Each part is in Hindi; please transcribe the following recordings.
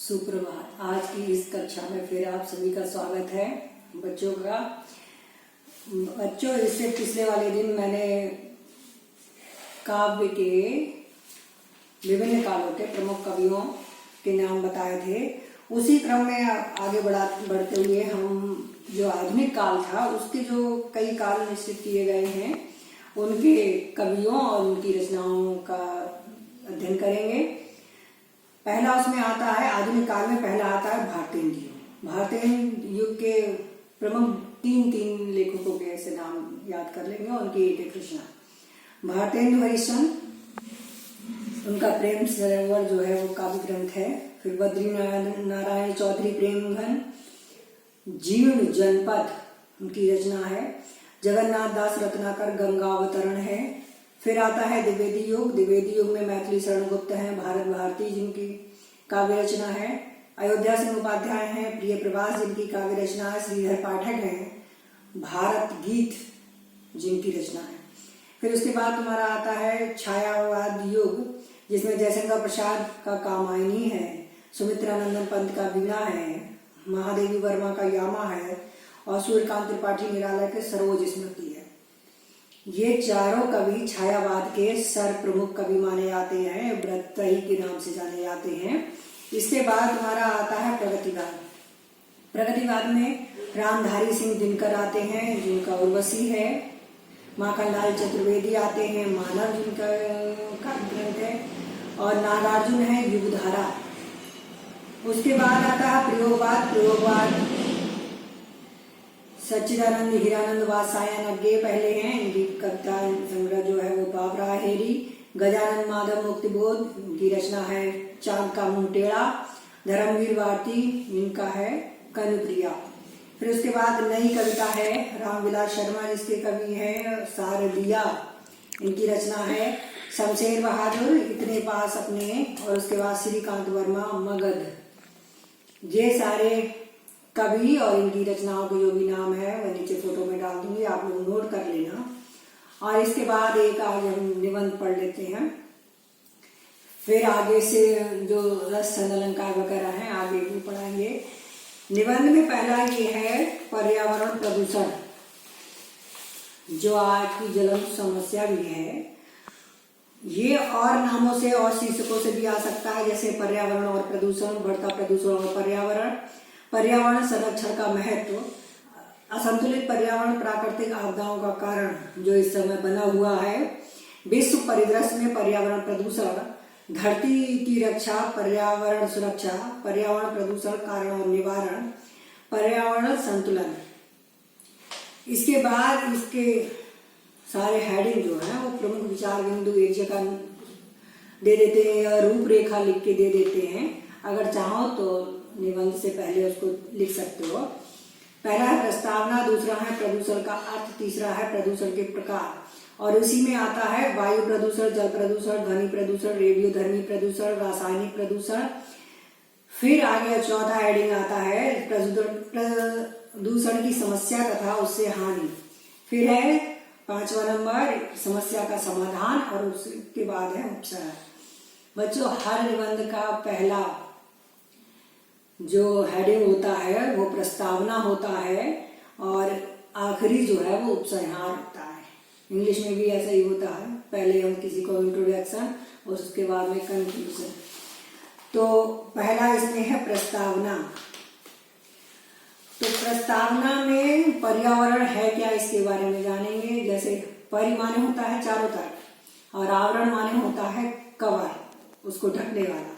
सुप्रभात। आज की इस कक्षा में फिर आप सभी का स्वागत है बच्चों का। बच्चों, इससे पिछले वाले दिन मैंने काव्य के विभिन्न कालों के प्रमुख कवियों के नाम बताए थे। उसी क्रम में आगे बढ़ते हुए हम जो आधुनिक काल था उसके जो कई काल निश्चित किए गए हैं उनके कवियों और उनकी रचनाओं का अध्ययन करेंगे। पहला उसमें आता है, आधुनिक काल में पहला आता है भारतेंदु युग। भारतेंदु युग के प्रमुख तीन लेखकों के ऐसे नाम याद कर लेंगे, उनकी एक रचना भारतेंदु हरिश्चंद्र, उनका प्रेम सरोवर जो है वो काव्य ग्रंथ है। फिर बद्री नारायण चौधरी प्रेम घन, जीर्ण जनपद उनकी रचना है। जगन्नाथ दास रत्नाकर गंगा अवतरण है। फिर आता है द्विवेदी युग। द्विवेदी युग में मैथिली शरण गुप्त हैं, भारत भारती जिनकी काव्य रचना है। अयोध्या सिंह उपाध्याय हैं, प्रिय प्रवास जिनकी काव्य रचना है। श्रीधर पाठक हैं, भारत गीत जिनकी रचना है। फिर उसके बाद तुम्हारा आता है छायावाद युग, जिसमें जयशंकर प्रसाद का कामायनी है, सुमित्रानंदन पंत का वीणा है, महादेवी वर्मा का यामा है और सूर्यकांत त्रिपाठी निराला के सरोज स्मृति है। ये चारों कवि छायावाद के सर प्रमुख कवि माने जाते हैं, व्रतही के नाम से जाने जाते हैं। इसके बाद हमारा आता है प्रगतिवाद। प्रगतिवाद में रामधारी सिंह दिनकर आते हैं जिनका उर्वशी है। माखनलाल चतुर्वेदी आते हैं, मानव जिनका काव्य ग्रंथ है, और नागार्जुन है युगधारा। उसके बाद आता है प्रयोगवाद। प्रयोगवाद सच्चिदानंद हीरानंद वात्स्यायन अज्ञे पहले हैं, इनकी कविता संग्रह जो है वो बाबरा हेरी। गजानन माधव मुक्तिबोध, इनकी रचना है चांद का मुंह टेढ़ा। धर्मवीर भारती, इनका है कनुप्रिया। फिर उसके बाद नई कविता है रामविलास शर्मा जिसके कवि हैं सारदिया, इनकी रचना है शमशेर बहादुर इतने पास अपने, और उसके बाद श्रीकांत वर्मा मगध। ये सारे कवि और इनकी रचनाओं के जो भी नाम है वह नीचे फोटो में डाल दूंगी, आप लोग नोट कर लेना। और इसके बाद एक आगे हम निबंध पढ़ लेते हैं। फिर आगे से जो रस छंद अलंकार वगैरह हैं आगे भी पढ़ाएंगे। निबंध में पहला ये है पर्यावरण प्रदूषण, जो आज की ज्वलंत समस्या भी है। ये और नामों से और शीर्षकों से भी आ सकता है, जैसे पर्यावरण और प्रदूषण, बढ़ता प्रदूषण और पर्यावरण, पर्यावरण संरक्षण का महत्व, असंतुलित पर्यावरण प्राकृतिक आपदाओं का कारण जो इस समय बना हुआ है, विश्व परिदृश्य में पर्यावरण प्रदूषण, धरती की रक्षा, पर्यावरण सुरक्षा, पर्यावरण प्रदूषण कारण और निवारण, पर्यावरण संतुलन। इसके बाद इसके सारे हेडिंग जो है वो प्रमुख विचार बिंदु एक जगह दे देते हैं या रूपरेखा लिख के दे देते हैं। अगर चाहो तो निबंध से पहले उसको लिख सकते हो। पहला है प्रस्तावना, दूसरा है प्रदूषण का अर्थ, तीसरा है प्रदूषण के प्रकार, और उसी में आता है वायु प्रदूषण, जल प्रदूषण, ध्वनि प्रदूषण, रेडियोधर्मी प्रदूषण, रासायनिक प्रदूषण। फिर आगे चौथा हेडिंग आता है प्रदूषण की समस्या तथा उससे हानि। फिर है 5वां नंबर समस्या का समाधान, और उसके बाद है उपचार। बच्चों, हर निबंध का पहला जो हेडिंग होता है वो प्रस्तावना होता है और आखिरी जो है वो उपसंहार होता है। इंग्लिश में भी ऐसा ही होता है, पहले हम किसी को इंट्रोडक्शन और उसके बाद में कंक्लूजन। तो पहला इसमें है प्रस्तावना। तो प्रस्तावना में पर्यावरण है क्या इसके बारे में जानेंगे। जैसे परि माने होता है चारों तरफ, और आवरण माने होता है कवर, उसको ढकने वाला।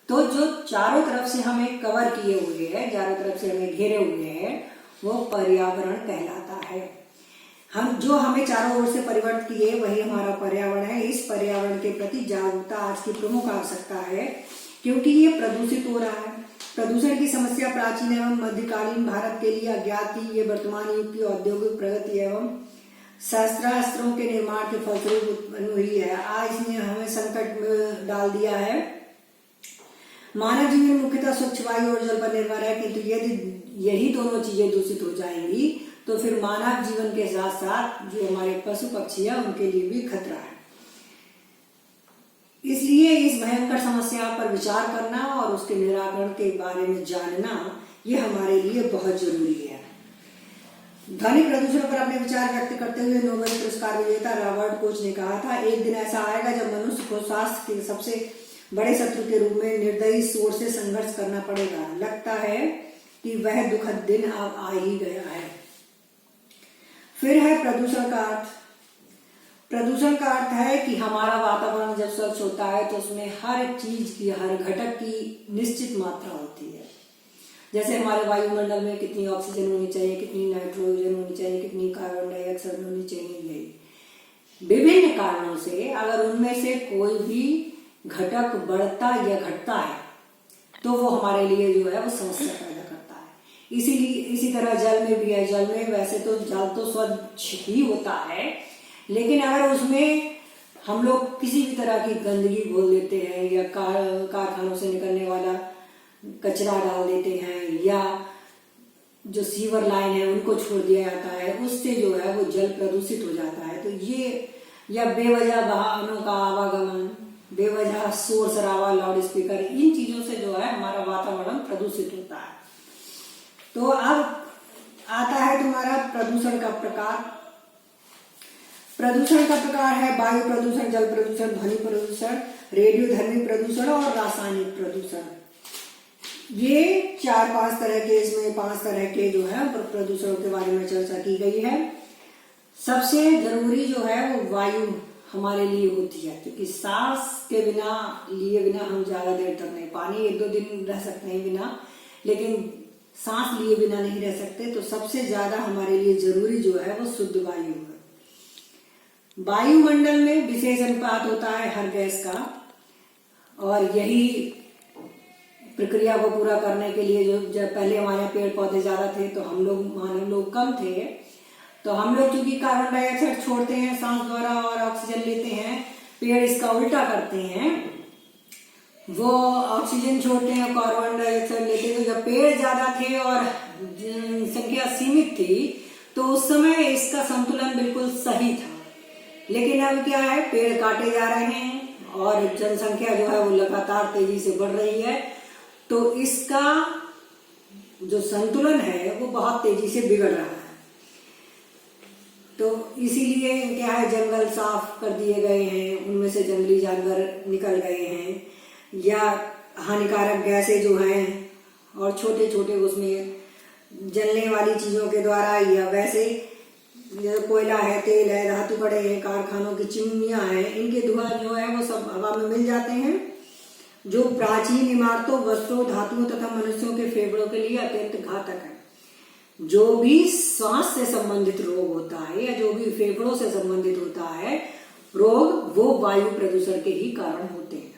तो जो चारों तरफ से हमें कवर किए हुए है, चारों तरफ से हमें घेरे हुए हैं, वो पर्यावरण कहलाता है। हम जो हमें चारों ओर से परिवर्तित किए वही हमारा पर्यावरण है। इस पर्यावरण के प्रति जागरूकता आज की प्रमुख आवश्यकता है, क्योंकि ये प्रदूषित हो रहा है। प्रदूषण की समस्या प्राचीन एवं मध्यकालीन भारत के लिए अज्ञात थी। ये वर्तमान युग की औद्योगिक प्रगति एवं शस्त्रास्त्रों के निर्माण के फलस्वरूप उत्पन्न हुई है। आज इसने हमें संकट में डाल दिया है। मानव जीवन मुख्यतः स्वच्छ वायु और जल पर निर्भर है, किंतु यदि यही दोनों चीजें दूषित हो जाएंगी तो फिर मानव जीवन के साथ साथ जो हमारे पशु पक्षी है उनके लिए भी खतरा है। इसलिए इस भयंकर समस्या पर विचार करना और उसके निराकरण के बारे में जानना ये हमारे लिए बहुत जरूरी है। ध्वनि प्रदूषण पर अपने विचार व्यक्त करते हुए नोबेल पुरस्कार विजेता रॉबर्ट कोच ने कहा था, एक दिन ऐसा आएगा जब मनुष्य को स्वास्थ्य के सबसे बड़े शत्रु के रूप में निर्दयी शोर से संघर्ष करना पड़ेगा। लगता है कि वह दुखद दिन अब आ ही गया है। फिर है प्रदूषण का अर्थ। प्रदूषण का अर्थ है कि हमारा वातावरण जब स्वच्छ होता है तो उसमें हर चीज की, हर घटक की निश्चित मात्रा होती है। जैसे हमारे वायुमंडल में कितनी ऑक्सीजन होनी चाहिए, कितनी नाइट्रोजन होनी चाहिए, कितनी कार्बन डाइऑक्साइड होनी चाहिए। विभिन्न कारणों से अगर उनमें से कोई भी घटक बढ़ता या घटता है तो वो हमारे लिए जो है वो समस्या पैदा करता है। इसीलिए इसी तरह जल में भी है। जल में वैसे तो जल तो स्वच्छ ही होता है, लेकिन अगर उसमें हम लोग किसी भी तरह की गंदगी घोल देते हैं या कारखानों से निकलने वाला कचरा डाल देते हैं या जो सीवर लाइन है उनको छोड़ दिया जाता है, उससे जो है वो जल प्रदूषित हो जाता है। तो ये, या बेवजह वाहनों का आवागमन, बेवजह शोर शराबा, लाउड स्पीकर, इन चीजों से जो है हमारा वातावरण प्रदूषित होता है। तो अब आता है तुम्हारा प्रदूषण का प्रकार। प्रदूषण का प्रकार है वायु प्रदूषण, जल प्रदूषण, ध्वनि प्रदूषण, रेडियोधर्मी प्रदूषण और रासायनिक प्रदूषण। ये 4-5 तरह के, इसमें 5 तरह के जो है प्रदूषणों के बारे में चर्चा की गई है। सबसे जरूरी जो है वो वायु हमारे लिए होती है, क्योंकि सांस के लिए बिना हम ज्यादा देर तक नहीं, पानी 1-2 दिन रह सकते हैं बिना, लेकिन सांस लिए बिना नहीं रह सकते। तो सबसे ज्यादा हमारे लिए जरूरी जो है वो शुद्ध वायु है। वायुमंडल में विशेष अनुपात होता है हर गैस का, और यही प्रक्रिया को पूरा करने के लिए जो जब पहले हमारे यहाँ पेड़ पौधे ज्यादा थे तो मानव लोग कम थे, तो हम लोग चूंकि कार्बन डाइऑक्साइड छोड़ते हैं सांस द्वारा और ऑक्सीजन लेते हैं, पेड़ इसका उल्टा करते हैं, वो ऑक्सीजन छोड़ते हैं, कार्बन डाइऑक्साइड लेते हैं। तो जब पेड़ ज्यादा थे और संख्या सीमित थी तो उस समय इसका संतुलन बिल्कुल सही था। लेकिन अब क्या है, पेड़ काटे जा रहे हैं और जनसंख्या जो है वो लगातार तेजी से बढ़ रही है, तो इसका जो संतुलन है वो बहुत तेजी से बिगड़ रहा है। तो इसीलिए क्या है, जंगल साफ कर दिए गए हैं, उनमें से जंगली जानवर निकल गए हैं, या हानिकारक गैसें जो हैं और छोटे छोटे उसमें जलने वाली चीजों के द्वारा, या वैसे कोयला है, तेल है, धातु कड़े हैं, कारखानों की चिमनियां हैं, इनके धुआं जो है वो सब हवा में मिल जाते हैं, जो प्राचीन इमारतों, वस्त्रों, धातुओं तथा मनुष्यों के फेफड़ों के लिए अत्यंत घातक है। जो भी सांस से संबंधित रोग होता है या जो भी फेफड़ों से संबंधित होता है रोग, वो वायु प्रदूषण के ही कारण होते हैं।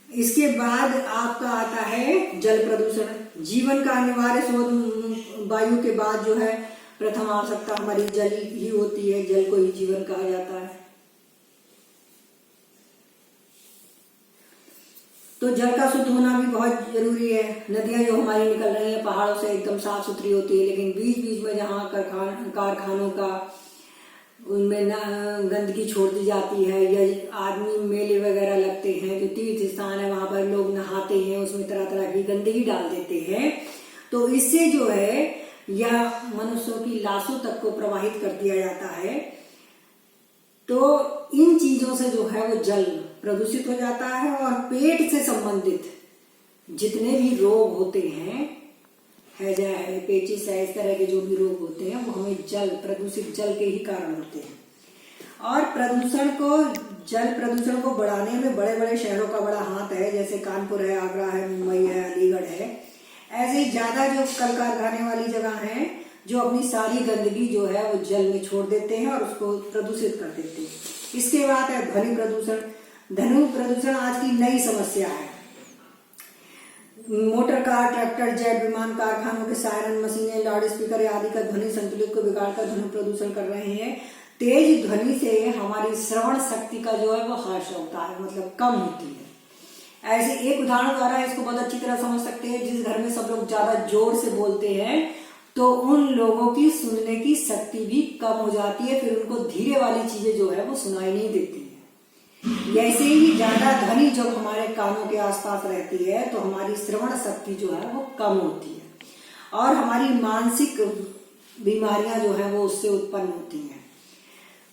इसके बाद आपका आता है जल प्रदूषण। जीवन का अनिवार्य स्रोत वायु के बाद जो है प्रथम आवश्यकता हमारी जल ही होती है, जल को ही जीवन कहा जाता है। तो जल का शुद्ध होना भी बहुत जरूरी है। नदियां जो हमारी निकल रही हैं पहाड़ों से एकदम साफ सुथरी होती है, लेकिन बीच बीच में जहाँ कारखानों का उनमें गंदगी छोड़ दी जाती है, या आदमी मेले वगैरह लगते हैं, जो तीर्थ स्थान है वहां पर लोग नहाते हैं, उसमें तरह तरह की गंदगी डाल देते हैं, तो इससे जो है या मनुष्यों की लाशों तक को प्रवाहित कर दिया जाता है। तो इन चीजों से जो है वो जल प्रदूषित हो जाता है, और पेट से संबंधित जितने भी रोग होते हैं, हैजा है, पेचिस है, इस तरह के जो भी रोग होते हैं वो हमें प्रदूषित जल के ही कारण होते हैं। और जल प्रदूषण को बढ़ाने में बड़े बड़े शहरों का बड़ा हाथ है, जैसे कानपुर है, आगरा है, मुंबई है, अलीगढ़ है। ऐसे ही ज्यादा जो कल कारखाने वाली जगह है जो अपनी सारी गंदगी जो है वो जल में छोड़ देते हैं और उसको प्रदूषित कर देते हैं। इसके बाद है ध्वनि प्रदूषण। ध्वनि प्रदूषण आज की नई समस्या है। मोटर कार, ट्रैक्टर, जेट विमान, कारखानों के सायरन, मशीनें, लाउड स्पीकर आदि का ध्वनि संतुलित को बिगाड़कर ध्वनि प्रदूषण कर रहे हैं। तेज ध्वनि से हमारी श्रवण शक्ति का जो है वो ह्रास होता है, मतलब कम होती है। ऐसे एक उदाहरण द्वारा इसको बहुत अच्छी तरह समझ सकते हैं। जिस घर में सब लोग ज्यादा जोर से बोलते हैं तो उन लोगों की सुनने की शक्ति भी कम हो जाती है, फिर उनको धीरे वाली चीजें जो है वो सुनाई नहीं देती है। ऐसे ही ज्यादा ध्वनि जब हमारे कानों के आसपास रहती है तो हमारी श्रवण शक्ति जो है वो कम होती है और हमारी मानसिक बीमारियां जो है वो उससे उत्पन्न होती हैं।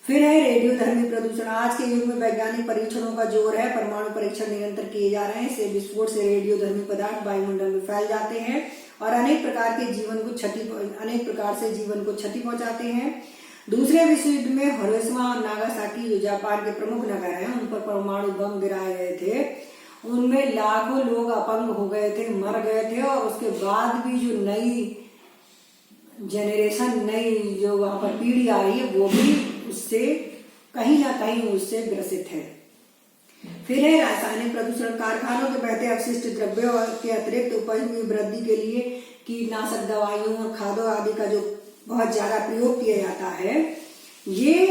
फिर है रेडियोधर्मी प्रदूषण। आज के युग में वैज्ञानिक परीक्षणों का जोर है। परमाणु परीक्षण निरंतर किए जा रहे हैं। इससे विस्फोट से रेडियोधर्मी पदार्थ वायुमंडल में फैल जाते हैं और अनेक प्रकार से जीवन को क्षति पहुंचाते हैं। दूसरे विश्व युद्ध में हिरोशिमा और नागासाकी जो जापान के प्रमुख नगर हैं उन पर परमाणु बम गिराए गए थे। उनमें लाखों लोग अपंग हो गए थे, मर गए थे और उसके बाद भी जो नई जेनरेशन, नई जो वहां पर पीढ़ी आ रही है वो भी उससे कहीं ना कहीं उससे ग्रसित है। फिर है रासायनिक प्रदूषण। कारखानों के बहते अपशिष्ट द्रव्यों के अतिरिक्त उपज में वृद्धि के लिए कीटनाशक दवाइयों और खादों आदि का जो बहुत ज्यादा प्रयोग किया जाता है, ये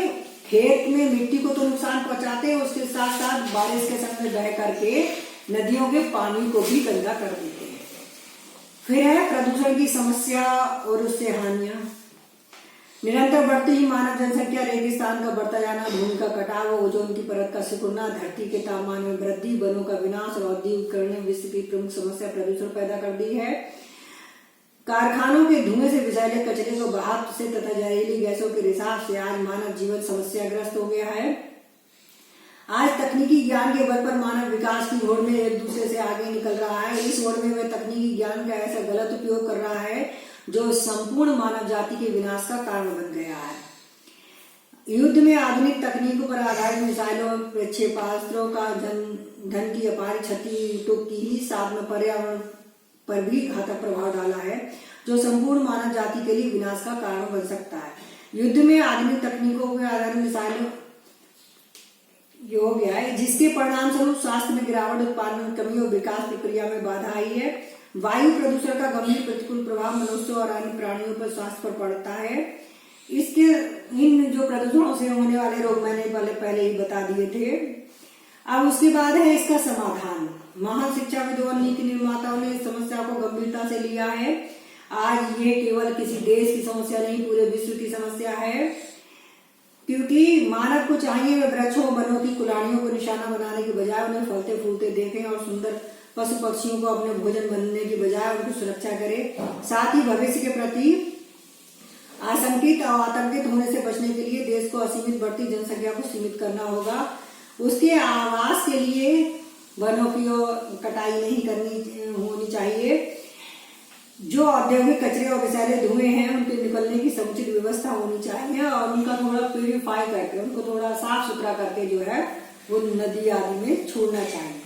खेत में मिट्टी को तो नुकसान पहुंचाते हैं, उसके साथ साथ बारिश के समय बह करके नदियों के पानी को भी गंदा कर देते हैं। फिर है प्रदूषण की समस्या और उससे हानियां। निरंतर बढ़ती ही मानव जनसंख्या, रेगिस्तान का बढ़ता जाना, भूमि का कटाव, ओजोन की परत का सिकुड़ना, धरती के तापमान में वृद्धि, वनों का विनाश और औद्योगिकरण ने विश्व की प्रमुख समस्या प्रदूषण पैदा कर दी है। कारखानों के धुएं से विषैले कचरे को बहाव से तथा जहरीली गैसों के रिसाव से आज मानव जीवन समस्याग्रस्त हो गया है। आज तकनीकी ज्ञान के बल पर मानव विकास की होड़ में एक दूसरे से आगे निकल रहा है। इस होड़ में वह तकनीकी ज्ञान का ऐसा गलत उपयोग कर रहा है जो संपूर्ण मानव जाति के विनाश का कारण बन गया है। युद्ध में आधुनिक तकनीकों पर आधारित मिसाइलों, क्षेपणास्त्रों का धन की अपार क्षति तो की ही साथ में पर्यावरण पर भी घातक प्रभाव डाला है जो संपूर्ण मानव जाति के लिए विनाश का कारण बन सकता है। युद्ध में आधुनिक तकनीकों पर आधारित मिसाइलों हो गया है जिसके परिणाम स्वरूप स्वास्थ्य में गिरावट, उत्पादन में कमी और विकास प्रक्रिया में बाधा आई है। वायु प्रदूषण का गंभीर प्रतिकूल प्रभाव मनुष्य और अन्य प्राणियों पर स्वास्थ्य पर पड़ता है। इसके इन जो प्रदूषणों से होने वाले रोग मैंने पहले ही बता दिए थे। अब उसके बाद है इसका समाधान। महान शिक्षाविदों और नीति निर्माताओं ने इस समस्या को गंभीरता से लिया है। आज ये केवल किसी देश की समस्या नहीं, पूरे विश्व की समस्या है, क्योंकि मानव को चाहिए वे वृक्षों, वनों की कुलाड़ियों को निशाना बनाने की बजाय उन्हें फलते फूलते देखें और सुंदर पशु पक्षियों को अपने भोजन बनने की बजाय उनकी सुरक्षा करे। साथ ही भविष्य के प्रति आशंकित और आतंकित होने से बचने के लिए देश को असीमित बढ़ती जनसंख्या को सीमित करना होगा। उसके आवास के लिए वनों की कटाई नहीं होनी चाहिए। जो औद्योगिक कचरे और विषैले धुएं हैं उनके निकलने की समुचित व्यवस्था होनी चाहिए और उनका थोड़ा प्यूरिफाई करके, उनको थोड़ा साफ सुथरा करके जो है वो नदी आदि में छोड़ना चाहिए।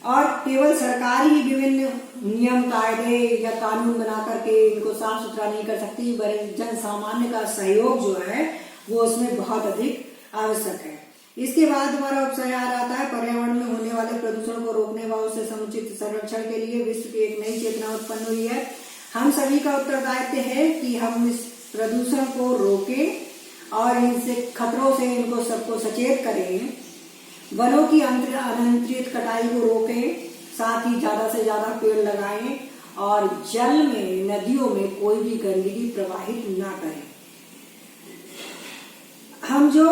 और केवल सरकार ही विभिन्न नियम, कायदे या कानून बना करके इनको साफ सुथरा नहीं कर सकती, जन सामान्य का सहयोग जो है वो उसमें बहुत अधिक आवश्यक है। इसके बाद हमारा उपसंहार आता है पर्यावरण में होने वाले प्रदूषण को रोकने व उससे समुचित संरक्षण के लिए विश्व की एक नई चेतना उत्पन्न हुई है। हम सभी का उत्तरदायित्व है कि हम इस प्रदूषण को रोकें और इनसे खतरों से इनको सबको सचेत करें। वनों की अनियंत्रित कटाई को रोकें, साथ ही ज्यादा से ज्यादा पेड़ लगाएं और जल में, नदियों में कोई भी गंदगी प्रवाहित ना करें। हम जो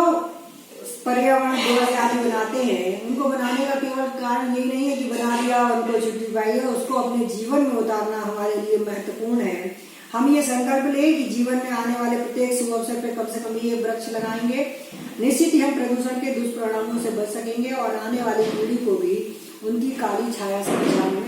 पर्यावरण दिवस आदि बनाते हैं उनको बनाने का केवल कारण यही नहीं है कि बना दिया और उनको छुट्टी पाई है, उसको अपने जीवन में उतारना हमारे लिए महत्वपूर्ण है। हम ये संकल्प लें कि जीवन में आने वाले प्रत्येक शुभ अवसर पर कम से कम ये वृक्ष लगाएंगे। निश्चित ही हम प्रदूषण के दुष्परिणामों से बच सकेंगे और आने वाली पीढ़ी को भी उनकी काली छाया से बचाने में